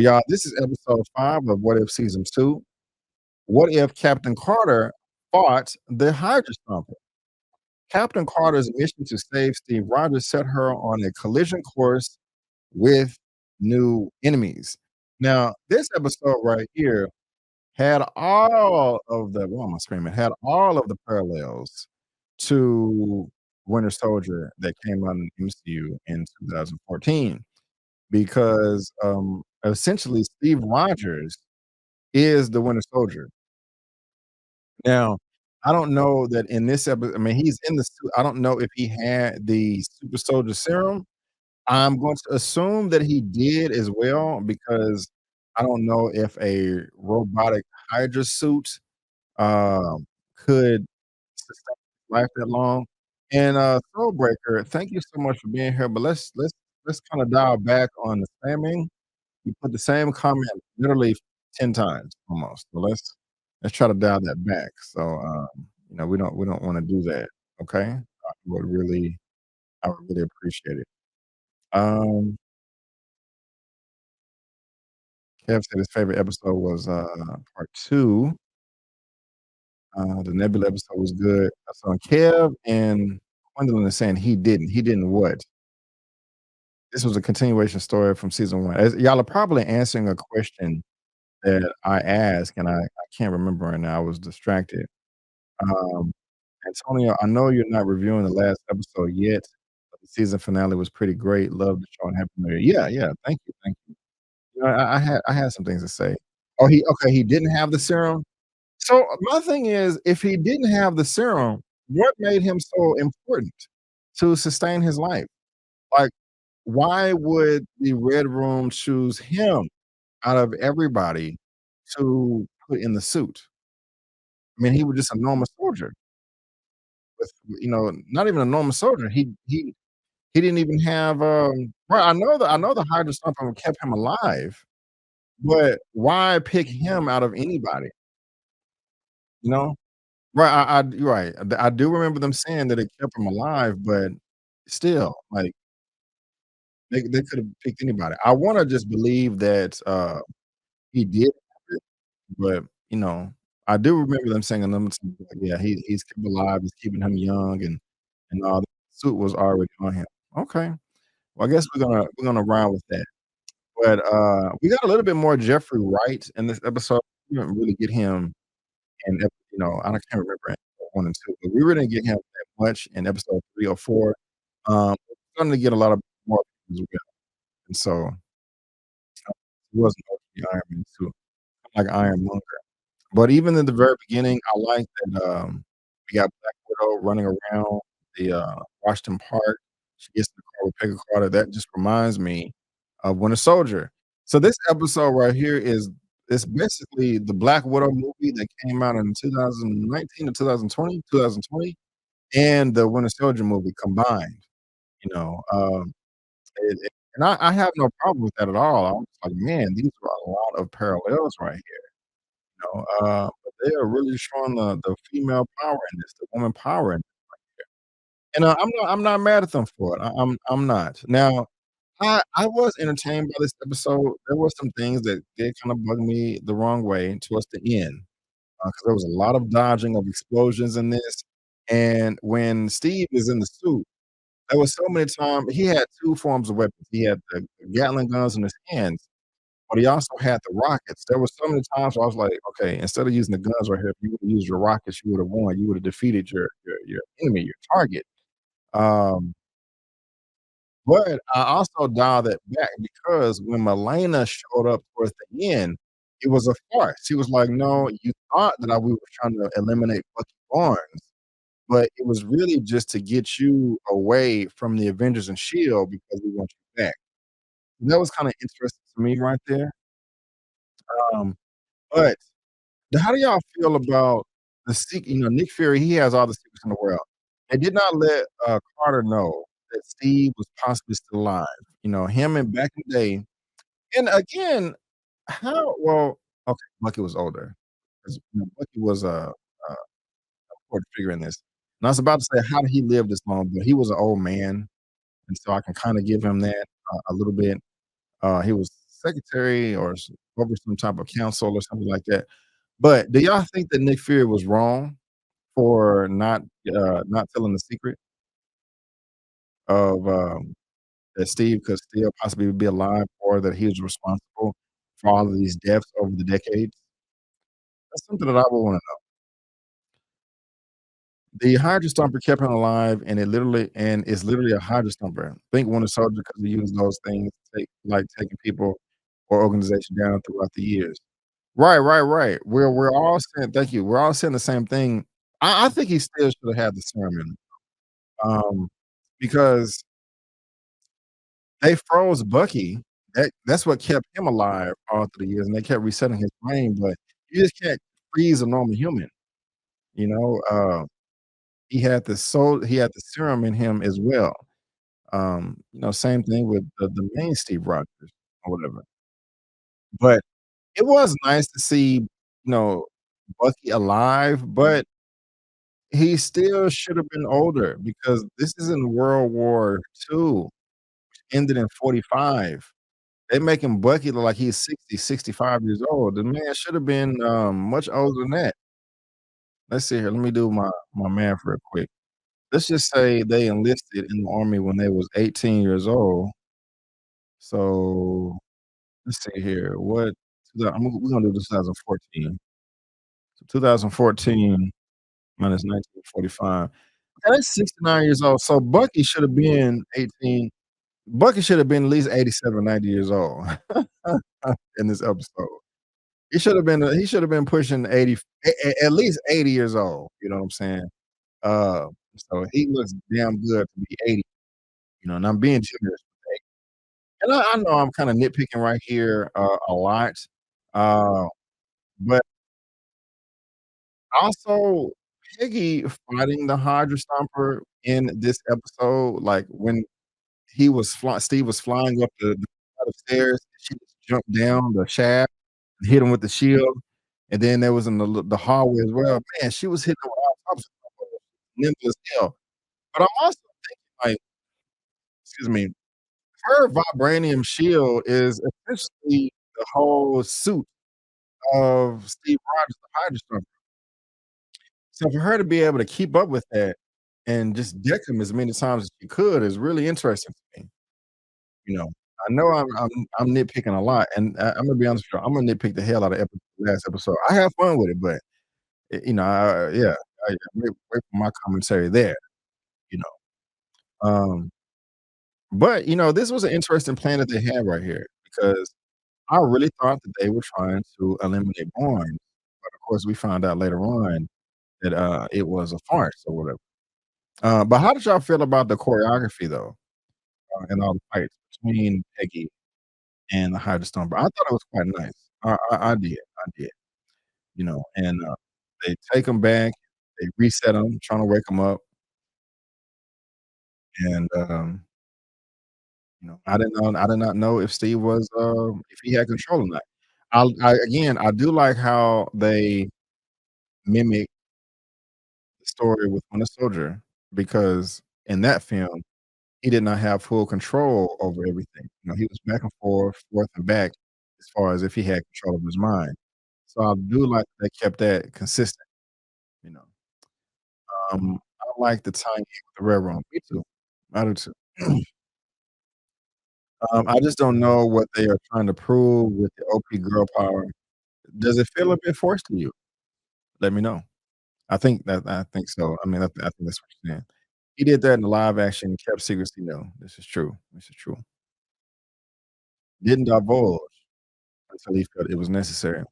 Well, y'all, this is episode 5 of What If Season 2. What if Captain Carter fought the Hydra Stomper? Captain Carter's mission to save Steve Rogers set her on a collision course with new enemies. Now, this episode right here had all of the why am I screaming? Had all of the parallels to Winter Soldier that came out in the MCU in 2014 because, essentially, Steve Rogers is the Winter Soldier. Now, I don't know that in this episode. I mean, he's in the suit. I don't know if he had the super soldier serum. I'm going to assume that he did as well because I don't know if a robotic Hydra suit, could sustain life that long. And, Soulbreaker, thank you so much for being here, but let's kinda dial back on the spamming. You put the same comment literally 10 times almost. So let's try to dial that back. So, we don't wanna do that, okay? I would really appreciate it. Um, Kev said his favorite episode was, part 2. The Nebula episode was good. So Kev and Gwendolyn is saying he didn't. He didn't what? This was a continuation story from season 1. As y'all are probably answering a question that I asked, and I can't remember right now. I was distracted. Um, Antonio, I know you're not reviewing the last episode yet, but the season finale was pretty great. Love the show and happy New Year. Yeah, yeah. Thank you, thank you. You know, I had some things to say. Oh, he didn't have the serum? So my thing is, if he didn't have the serum, what made him so important to sustain his life? Like, why would the Red Room choose him out of everybody to put in the suit? I mean, he was just a normal soldier with, not even a normal soldier. He didn't even have, well, I know the Hydra Stomper kept him alive, but why pick him out of anybody, you know? Right, you're right. I do remember them saying that it kept him alive, but still, like, they could've picked anybody. I wanna just believe that, he did have it, but, I do remember them saying a number of times, like, yeah, he's kept alive, he's keeping him young and all that. Suit was already on him. Okay. Well, I guess we're gonna ride with that. But, we got a little bit more Jeffrey Wright in this episode. We didn't really get him in I can't remember episode 1 and 2, but we really didn't get him that much in episode 3 or 4. We're starting to get a lot of more as well, and so, he wasn't the Iron Man too, like Ironmonger. But even in the very beginning, I like that, we got Black Widow running around the, Washington Park. She gets in the car with Peggy Carter. That just reminds me of Winter Soldier. So this episode right here is basically the Black Widow movie that came out in 2019 or 2020, and the Winter Soldier movie combined, you know, and I have no problem with that at all. I'm just like, "Man, these are a lot of parallels right here," but they are really showing the female power in this, the woman power in it. And, I'm not mad at them for it. I'm not. Now, I was entertained by this episode. There were some things that did kinda bug me the wrong way towards the end, 'cause there was a lot of dodging of explosions in this, and when Steve is in the suit, there was so many times he had 2 forms of weapons. He had the Gatling guns in his hands, but he also had the rockets. There were so many times where I was like, "Okay, instead of using the guns right here, if you would've used your rockets, you would've won. You would've defeated your enemy, your target." Um, but I also dialed it back because when Milena showed up towards the end, it was a farce. He was like, "No, you thought that we were trying to eliminate Bucky Barnes, but it was really just to get you away from the Avengers and Shield because we want you back." And that was kinda interesting to me right there. Um, but how do y'all feel about Nick Fury, he has all the secrets in the world. They did not let, Carter know that Steve was possibly still alive. Him and back in the day, and again, okay, Bucky was older 'cause, Bucky was a important figure in this. And I was about to say, how did he live this long? But he was an old man, and so I can kinda give him that, a little bit. He was secretary or over some type of council or something like that. But do y'all think that Nick Fury was wrong for not telling the secret of that Steve could still possibly be alive, or that he was responsible for all of these deaths over the decades? That's something that I would wanna know. The Hydra Stomper kept him alive, and it's literally a Hydra Stomper. Think Winter Soldier, 'cause we use those things to taking people or organization down throughout the years. Right, right, right. We're all saying thank you. We're all saying the same thing. I think he still should have had the serum in him, because they froze Bucky. That's what kept him alive all through the years, and they kept resetting his brain, but you just can't freeze a normal human, you know? He had the serum in him as well. Same thing with the main Steve Rogers or whatever. But it was nice to see, Bucky alive, but he still should have been older because this is in World War II, ended in '45. They making Bucky look like he's 60, 65 years old. The man should have been, much older than that. Let's see here, let me do my math real quick. Let's just say they enlisted in the army when they was 18 years old. So, let's see here, what we're gonna do 2014. So 2014 minus 1945. That's 69 years old, so Bucky should have been 18. Bucky should have been at least 87, 90 years old in this episode. He should have been pushing 80, at least 80 years old, you know what I'm saying? Uh, so he looks damn good to be 80, and I'm being generous with age. And I know I'm kinda nitpicking right here, a lot, uh, but also Peggy fighting the Hydra Stomper in this episode, like, when Steve was flying up the flight of stairs, she just jumped down the shaft and hit him with the shield, and then there was in the hallway as well. Man, she was hitting him with all types of stuff, nimble as hell. But I'm also thinking, like, excuse me, her vibranium shield is essentially the whole suit of Steve Rogers, the Hydra Stomper. So for her to be able to keep up with that and just deck him as many times as she could is really interesting to me. You know, I know I'm nitpicking a lot, and I'm gonna be honest with you, I'm gonna nitpick the hell out of last episode. I had fun with it, but, yeah, wait for my commentary there, you know? But, this was an interesting plan that they had right here because I really thought that they were trying to eliminate Bourne, but of course, we found out later on that, it was a farce or whatever. But how did y'all feel about the choreography though, and all the fights between Peggy and the Hydra Stomper? I thought it was quite nice. I did, and, they take him back, they reset him, trying to wake him up, and, I did not know if Steve was, if he had control or not. I do like how they mimic the story with Winter Soldier because in that film, he did not have full control over everything. He was back and forth and back as far as if he had control of his mind. So I do like they kept that consistent, you know. I like the tie-in with the railroad. Me too. I do too. I just don't know what they are trying to prove with the OP girl power. Does it feel a bit forced to you? Let me know. I think so. I mean, I think that's what you're saying. He did that in the live action, kept secrecy, no. This is true. This is true. Didn't divulge until he felt it was necessary.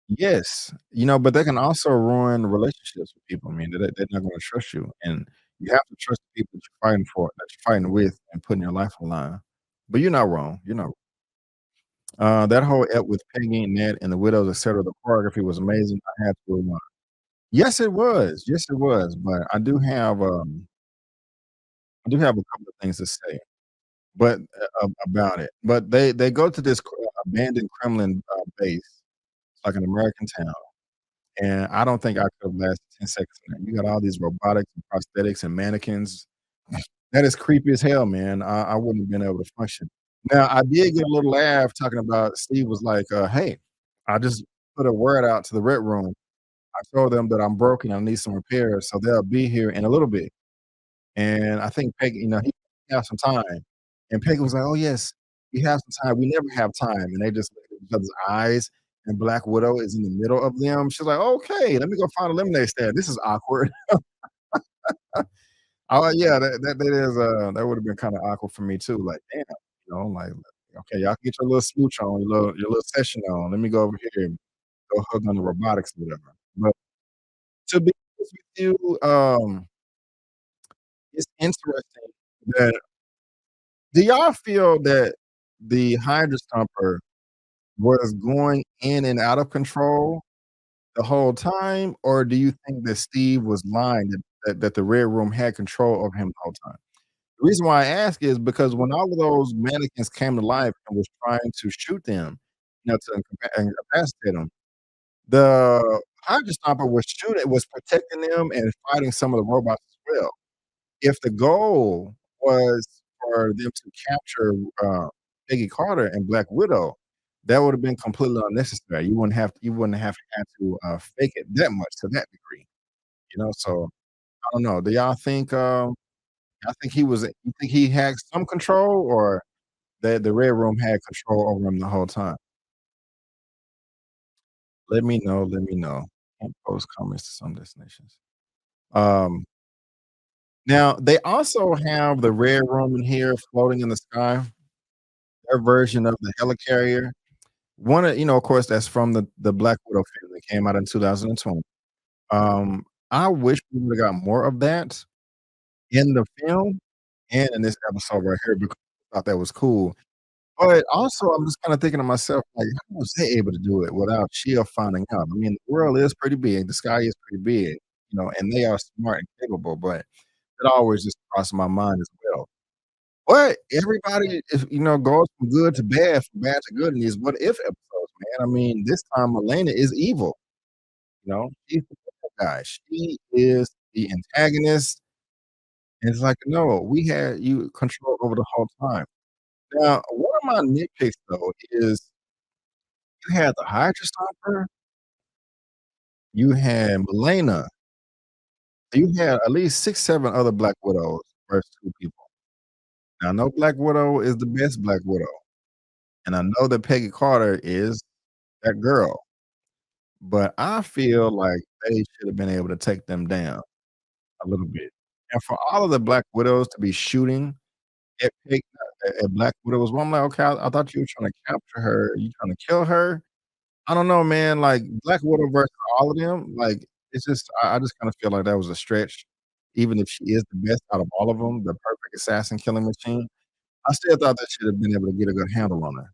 Yes, but they can also ruin relationships with people. I mean, they're not gonna trust you, and you have to trust the people that you're fighting for, that you're fighting with, and putting your life on the line. But you're not wrong. You're not. That whole ep with Peggy, Ned, and the widows, etcetera, the choreography was amazing. I had to rewind. Yes, it was. Yes, it was. But I do have a couple of things to say, but about it. But they go to this abandoned Kremlin base, like an American town. And I don't think I could have lasted 10 seconds in there. You got all these robotics and prosthetics and mannequins. That is creepy as hell, man. I wouldn't have been able to function. Now, I did get a little laugh talking about Steve was like, "Hey, I just put a word out to the Red Room. I told them that I'm broken, I need some repairs, so they'll be here in a little bit." And I think Peggy, he have some time. And Peggy was like, "Oh, yes, we have some time. We never have time." And they just look at each other's eyes, and Black Widow is in the middle of them. She's like, "Okay, let me go find a lemonade stand. This is awkward." Oh, yeah, that would've been kinda awkward for me too, like, damn, like, "Okay, y'all get your little smooch on, your little session on. Let me go over here and go hug on the robotics or whatever." But to be honest with you, it's interesting that do y'all feel that the Hydra Stomper was going in and out of control the whole time, or do you think that Steve was lying that the Red Room had control over him the whole time? The reason why I ask is because when all of those mannequins came to life and was trying to shoot them, to incapacitate them, the Hydra Stomper was protecting them and fighting some of the robots as well. If the goal was for them to capture, Peggy Carter and Black Widow, that would have been completely unnecessary. You wouldn't have had to, fake it that much to that degree, so I don't know. Do y'all think, you think he had some control or that the Red Room had control over him the whole time? Let me know, let me know. And post comments to some destinations. Um, Now they also have the Red Room in here floating in the sky, their version of the helicarrier. One of of course, that's from the Black Widow film that came out in 2020. I wish we would've got more of that in the film and in this episode right here because I thought that was cool. But also, I'm just kinda thinking to myself, like, how was they able to do it without SHIELD finding out? I mean, the world is pretty big, the sky is pretty big, and they are smart and capable, but it always just crossed my mind as well. But everybody is goes from good to bad, from bad to good in these what if episodes, man. I mean, this time Elena is evil, she's the bad guy. She is the antagonist, and it's like, "No, we had you control over the whole time." Now, one of my nitpicks, though, is you had the Hydra Stomper, you had Milena, you had at least 6, 7 other Black Widows versus 2 people. Now, I know Black Widow is the best Black Widow, and I know that Peggy Carter is that girl, but I feel like they should have been able to take them down a little bit. And for all of the Black Widows to be shooting at Black Widows, well, I'm like, "Okay, I thought you were trying to capture her. You trying to kill her?" I don't know, man, like, Black Widow versus all of them, like, it's just I just kinda feel like that was a stretch, even if she is the best out of all of them, the perfect assassin killing machine. I still thought they should have been able to get a good handle on her.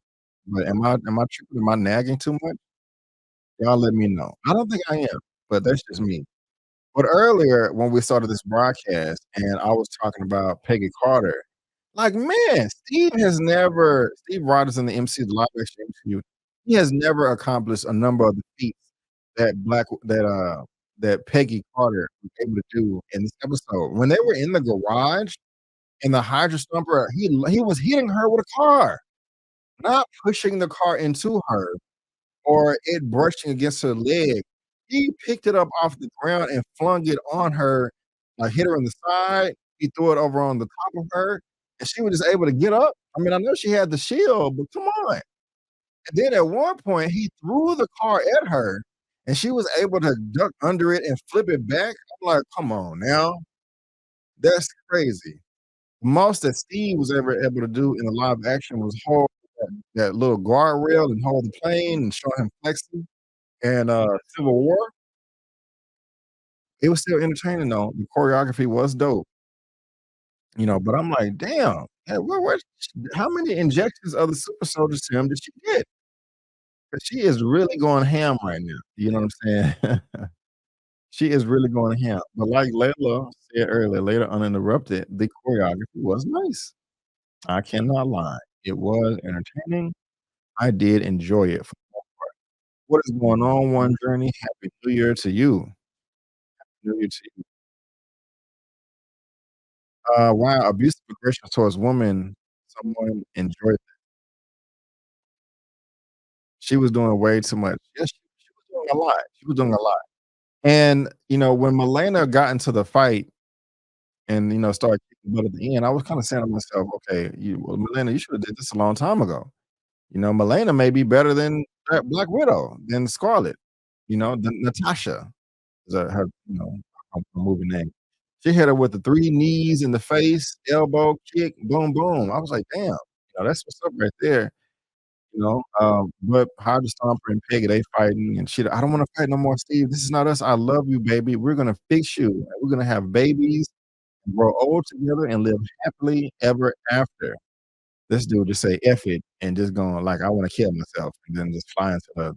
But am I tripping? Am I nagging too much? Y'all let me know. I don't think I am, but that's just me. But earlier, when we started this broadcast and I was talking about Peggy Carter, like, man, Steve Rogers in the MCU, the live action MCU, he has never accomplished a number of the feats that Peggy Carter was able to do in this episode. When they were in the garage and the Hydra Stomper, he was hitting her with a car, not pushing the car into her or it brushing against her leg. He picked it up off the ground and flung it on her, like, hit her in the side. He threw it over on the top of her, and she was just able to get up. I mean, I know she had the shield, but come on. And then at one point, he threw the car at her, and she was able to duck under it and flip it back. I'm like, "Come on now. That's crazy." The most that Steve was ever able to do in a live action was hold that little guardrail and hold the plane and show him flexing. And, Civil War, it was still entertaining though, the choreography was dope, but I'm like, "Damn, where how many injections of the super soldier serum did she get? 'Cause she is really going ham right now." You know what I'm saying? She is really going ham, but like Layla said earlier, later uninterrupted, the choreography was nice. I cannot lie. It was entertaining. I did enjoy it for the most part. What is going on, One Journey? Happy New Year to you. New Year to you. Wow, abusive aggression towards women, someone enjoyed that. She was doing way too much. Yes, she was doing a lot. She was doing a lot. And, when Milena got into the fight and, started kicking butt at the end, I was kinda saying to myself, "Okay, Milena, you shoulda did this a long time ago." Milena may be better than Black Widow, than Scarlet, than Natasha is, her, her movie name. She hit her with the 3 knees in the face, elbow, kick, boom, boom. I was like, "Damn," that's what's up right there, but Hydra Stomper and Peggy, they fighting, and she, "I don't wanna fight no more, Steve. This is not us. I love you, baby. We're gonna fix you, and we're gonna have babies, and grow old together, and live happily ever after." This dude just say, "F it," and just going like, "I wanna kill myself," and then just flying the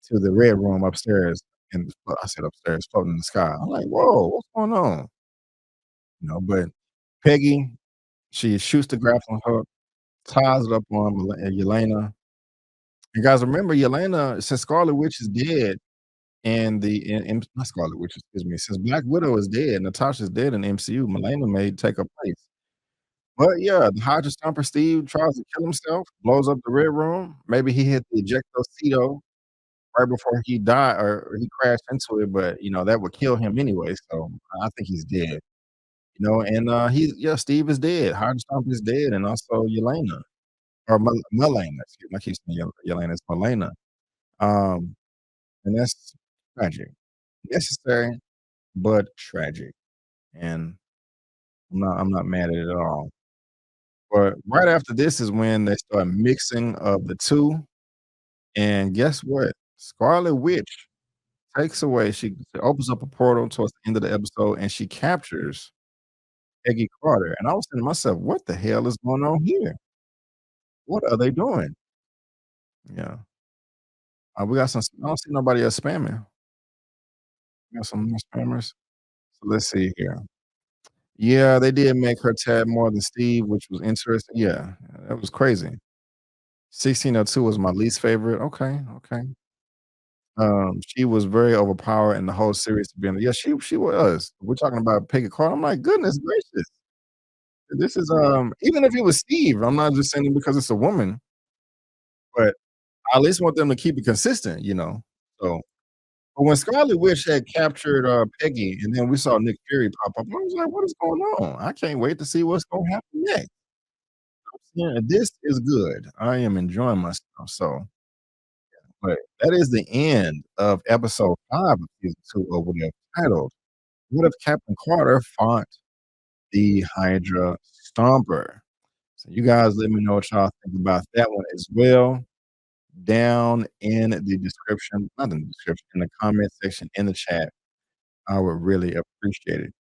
to the red room upstairs, and well, I said upstairs, floating in the sky. I'm like, "Whoa, what's going on?" But Peggy, she shoots the grappling hook, ties it up on Yelena. And guys, remember Yelena, since Scarlet Witch is dead and not Scarlet Witch, excuse me, since Black Widow is dead, Natasha's dead in the MCU, Milena may take her place. But yeah, the Hydra Stomper Steve tries to kill himself, blows up the Red Room. Maybe he hit the ejectocito right before he died or he crashed into it, but, that would kill him anyway, so I think he's dead. And, Steve is dead. Hydra Stomper is dead, and also Yelena or Milena, excuse me, I keep saying Yelena, it's Milena. Um, and that's tragic. Necessary, but tragic, and I'm not mad at it at all. But right after this is when they start mixing of the 2, and guess what? Scarlet Witch takes away she opens up a portal towards the end of the episode, and she captures Peggy Carter, and I was thinking to myself, "What the hell is going on here? What are they doing?" Yeah. We got some I don't see nobody else spamming. We got some more spammers? So let's see here. Yeah, they did make her tab more than Steve, which was interesting. Yeah, that was crazy. 1602 was my least favorite. Okay, okay. She was very overpowered in the whole series to be honest. Yeah, she was. We're talking about Peggy Carter. I'm like, "Goodness gracious." This is, even if it was Steve, I'm not just saying it because it's a woman, but I at least want them to keep it consistent, So, but when Scarlet Witch had captured, Peggy, and then we saw Nick Fury pop up, I was like, "What is going on? I can't wait to see what's gonna happen next." Yeah, this is good. I am enjoying myself, so but that is the end of episode 5 of season 2 of What If, titled, "What If Captain Carter Fought the Hydra Stomper?" So you guys let me know what y'all think about that one as well down in the description not in the description, in the comment section, in the chat. I would really appreciate it.